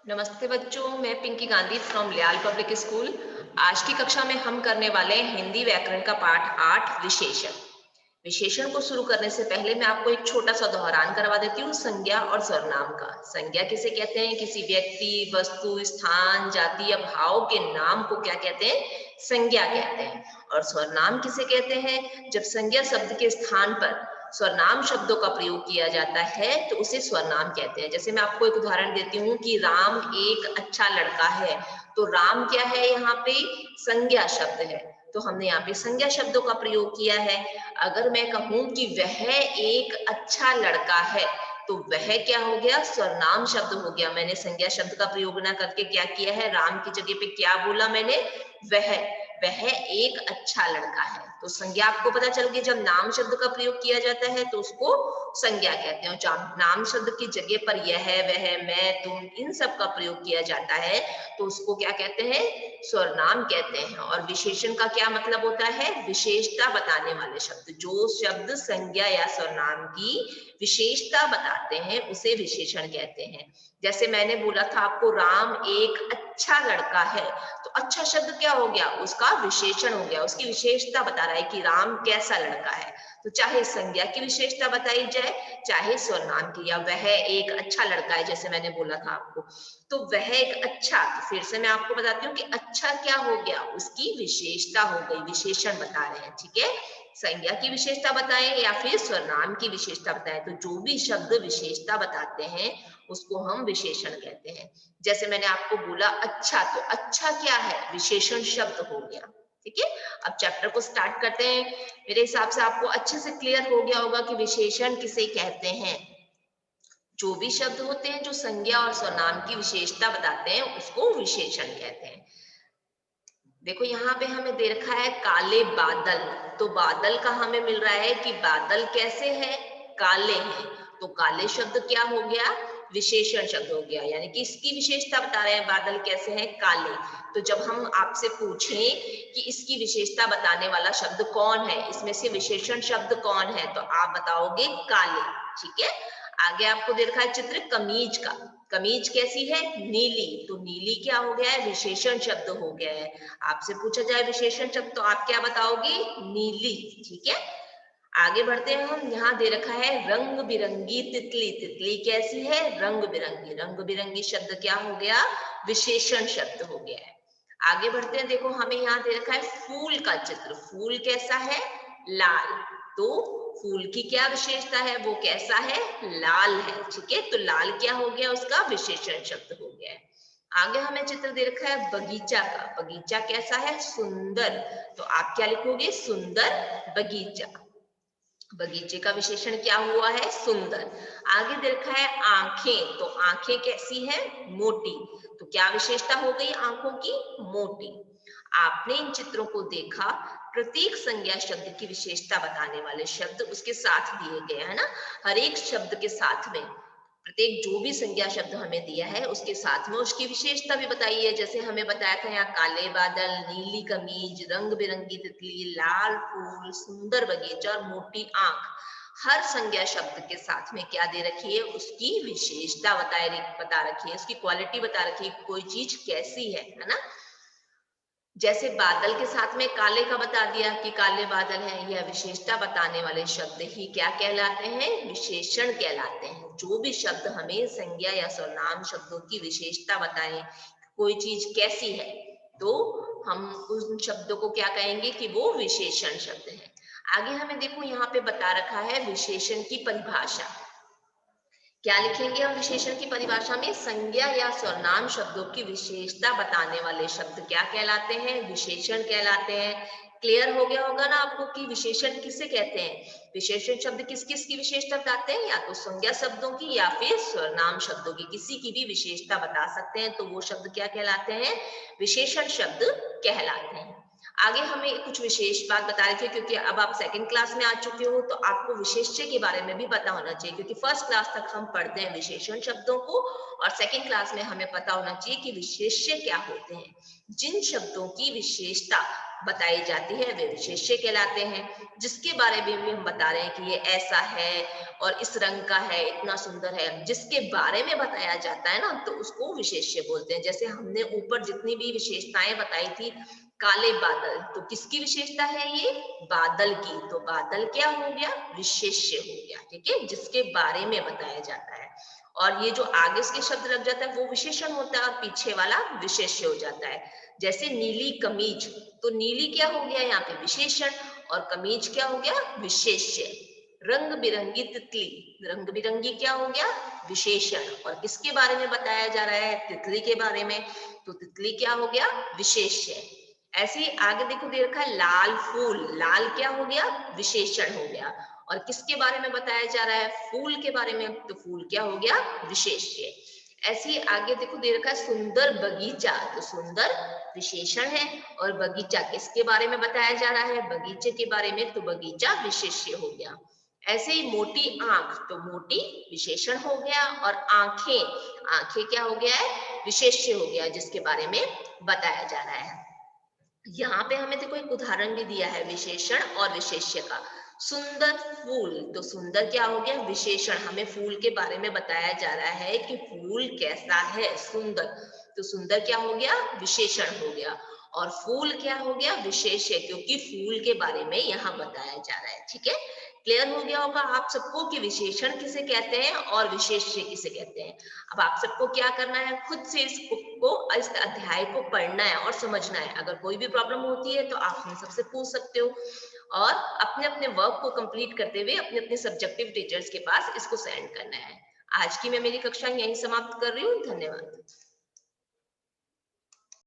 नमस्ते बच्चों, मैं पिंकी गांधी फ्रॉम लियाल पब्लिक स्कूल। आज की कक्षा में हम करने वाले हैं हिंदी व्याकरण का पाठ 8 विशेषण। विशेषण को शुरू करने से पहले मैं आपको एक छोटा सा दोहरान करवा देती हूँ संज्ञा और सर्वनाम का। संज्ञा किसे कहते हैं? किसी व्यक्ति, वस्तु, स्थान, जाति या भाव के नाम को क्या कहते हैं? संज्ञा कहते हैं। और सर्वनाम किसे कहते हैं? जब संज्ञा शब्द के स्थान पर स्वरनाम शब्दों का प्रयोग किया जाता है तो उसे स्वरनाम कहते हैं। जैसे मैं आपको एक उदाहरण देती हूँ कि राम एक अच्छा लड़का है, तो राम क्या है? यहाँ पे संज्ञा शब्द है, तो हमने यहाँ पे संज्ञा शब्दों का प्रयोग किया है। अगर मैं कहूँ कि वह एक अच्छा लड़का है, तो वह क्या हो गया? सर्वनाम शब्द हो गया। मैंने संज्ञा शब्द का प्रयोग ना करके क्या किया है? राम की जगह पे क्या बोला मैंने? वह वह एक अच्छा लड़का है। तो संज्ञा आपको पता चल गई, जब नाम शब्द का प्रयोग किया जाता है तो उसको संज्ञा कहते हैं। जब नाम शब्द की जगह पर यह, वह, मैं, तुम इन सब का प्रयोग किया जाता है तो उसको क्या कहते हैं? सर्वनाम कहते हैं। और विशेषण का क्या मतलब होता है? विशेषता बताने वाले शब्द। जो शब्द संज्ञा या सर्वनाम की विशेषता बताते हैं उसे विशेषण कहते हैं। जैसे मैंने बोला था आपको, राम एक अच्छा लड़का है, तो अच्छा शब्द क्या हो गया? उसका विशेषण हो गया। उसकी विशेषता बता रहा है कि राम कैसा लड़का है। तो चाहे संज्ञा की विशेषता बताई जाए, चाहे सर्वनाम की, या वह एक अच्छा लड़का है जैसे मैंने बोला था आपको, तो वह एक अच्छा, तो फिर से मैं आपको बताती हूँ कि अच्छा क्या हो गया? उसकी विशेषता हो गई, विशेषण बता रहे हैं। ठीक है, संज्ञा की विशेषता बताएं या फिर सर्वनाम की विशेषता बताएं, तो जो भी शब्द विशेषता बताते हैं उसको हम विशेषण कहते हैं। जैसे मैंने आपको बोला अच्छा, तो अच्छा क्या है? विशेषण शब्द हो गया। ठीक है, अब चैप्टर को स्टार्ट करते हैं। मेरे हिसाब से आपको अच्छे से क्लियर हो गया होगा कि विशेषण किसे कहते हैं। जो भी शब्द होते हैं जो संज्ञा और सर्वनाम की विशेषता बताते हैं उसको विशेषण कहते हैं। देखो यहाँ पे हमें दे रखा है काले बादल, तो बादल का हमें मिल रहा है कि बादल कैसे हैं? काले हैं। तो काले शब्द क्या हो गया? विशेषण शब्द हो गया, यानी कि इसकी विशेषता बता रहे हैं, बादल कैसे हैं? काले। तो जब हम आपसे पूछें कि इसकी विशेषता बताने वाला शब्द कौन है, इसमें से विशेषण शब्द कौन है, तो आप बताओगे काले। ठीक है, आगे आपको दे रखा है चित्र कमीज का। कमीज कैसी है? नीली। तो नीली क्या हो गया है? विशेषण शब्द हो गया है। आपसे पूछा जाए विशेषण शब्द तो आप क्या बताओगे? नीली। ठीक है, आगे बढ़ते हैं हम। यहाँ दे रखा है रंग बिरंगी तितली। तितली कैसी है? रंग बिरंगी। रंग बिरंगी शब्द क्या हो गया? विशेषण शब्द हो गया है। आगे बढ़ते हैं, देखो हमें यहाँ दे रखा है फूल का चित्र। फूल कैसा है? लाल। तो फूल की क्या विशेषता है? वो कैसा है? लाल है। ठीक है, तो लाल क्या हो गया? उसका विशेषण शब्द हो गया है। आगे हमें चित्र दे रखा है बगीचा का। बगीचा कैसा है? सुंदर। तो आप क्या लिखोगे? सुंदर बगीचा। बगीचे का विशेषण क्या हुआ है? सुंदर। आगे दे रखा है आंखें। तो आंखें कैसी है? मोटी। तो क्या विशेषता हो गई आंखों की? मोटी। आपने इन चित्रों को देखा, प्रत्येक संज्ञा शब्द की विशेषता बताने वाले शब्द उसके साथ दिए गए हैं ना। हर एक शब्द के साथ में, प्रत्येक जो भी संज्ञा शब्द हमें दिया है उसके साथ में उसकी विशेषता भी बताई है। जैसे हमें बताया था यहाँ काले बादल, नीली कमीज, रंग बिरंगी तितली, लाल फूल, सुंदर बगीचा और मोटी आंख। हर संज्ञा शब्द के साथ में क्या दे रखी है? उसकी विशेषता बता रखी है, उसकी क्वालिटी बता रखी है, कोई चीज कैसी है ना। जैसे बादल के साथ में काले का बता दिया कि काले बादल हैं, यह विशेषता बताने वाले शब्द ही क्या कहलाते हैं? विशेषण कहलाते हैं। जो भी शब्द हमें संज्ञा या सर्वनाम शब्दों की विशेषता बताएं, कोई चीज कैसी है, तो हम उन शब्दों को क्या कहेंगे कि वो विशेषण शब्द है। आगे हमें देखो यहाँ पे बता रखा है विशेषण की परिभाषा। क्या लिखेंगे हम विशेषण की परिभाषा में? संज्ञा या सर्वनाम शब्दों की विशेषता बताने वाले शब्द क्या कहलाते हैं? विशेषण कहलाते हैं। क्लियर हो गया होगा ना आपको कि विशेषण किसे कहते हैं? विशेषण शब्द किस किस की विशेषता बताते हैं? या तो संज्ञा शब्दों की या फिर सर्वनाम शब्दों की, किसी की भी विशेषता बता सकते हैं, तो वो शब्द क्या कहलाते हैं? विशेषण शब्द कहलाते हैं। आगे हमें कुछ विशेष बात बता रही थी, क्योंकि अब आप सेकंड क्लास में आ चुके हो तो आपको विशेष्य के बारे में भी पता होना चाहिए, क्योंकि फर्स्ट क्लास तक हम पढ़ते हैं विशेषण शब्दों को और सेकंड क्लास में हमें पता होना चाहिए कि विशेष्य क्या होते हैं। जिन शब्दों की विशेषता बताई जाती है वे विशेष्य कहलाते हैं। जिसके बारे में भी हम बता रहे हैं कि ये ऐसा है और इस रंग का है, इतना सुंदर है, जिसके बारे में बताया जाता है ना, तो उसको विशेष्य बोलते हैं। जैसे हमने ऊपर जितनी भी विशेषताएं बताई थी, काले बादल, तो किसकी विशेषता है ये? बादल की। तो बादल क्या हो गया? विशेष्य हो गया। ठीक है, जिसके बारे में बताया जाता है। और ये जो आगे इसके शब्द लग जाता है वो विशेषण होता है और पीछे वाला विशेष्य हो जाता है। जैसे नीली कमीज, तो नीली क्या हो गया यहाँ पे? विशेषण। और कमीज क्या हो गया? विशेष्य। रंग बिरंगी तितली, रंग बिरंगी क्या हो गया? विशेषण। और किसके बारे में बताया जा रहा है? तितली के बारे में। तो तितली क्या हो गया? विशेष्य। ऐसे ही आगे देखो दे रखा है लाल फूल, लाल क्या हो गया? विशेषण हो गया। और किसके बारे में बताया जा रहा है? फूल के बारे में। तो फूल क्या हो गया? विशेष्य। ऐसे ही आगे देखो दे रखा है सुंदर बगीचा, तो सुंदर विशेषण है और बगीचा किसके बारे में बताया जा रहा है? बगीचे के बारे में। तो बगीचा विशेष्य हो गया। ऐसे ही मोटी आंख, तो मोटी विशेषण हो गया। और आंखें, आंखें क्या हो गया है? विशेष्य हो गया, जिसके बारे में बताया जा रहा है। यहाँ पे हमें देखो एक उदाहरण भी दिया है विशेषण और विशेष्य का। सुंदर फूल, तो सुंदर क्या हो गया? विशेषण। हमें फूल के बारे में बताया जा रहा है कि फूल कैसा है? सुंदर। तो सुंदर क्या हो गया? विशेषण हो गया। और फूल क्या हो गया? विशेष्य, क्योंकि फूल के बारे में यहाँ बताया जा रहा है। ठीक है, क्लियर हो गया होगा आप सबको कि विशेषण किसे कहते हैं और विशेष्य किसे कहते हैं। अब आप सबको क्या करना है? खुद से इस बुक को, इस अध्याय को पढ़ना है और समझना है। अगर कोई भी प्रॉब्लम होती है तो आप हम सबसे पूछ सकते हो और अपने अपने वर्क को कंप्लीट करते हुए अपने अपने सब्जेक्टिव टीचर्स के पास इसको सेंड करना है। आज की मैं मेरी कक्षा यहीं समाप्त कर रही हूँ। धन्यवाद।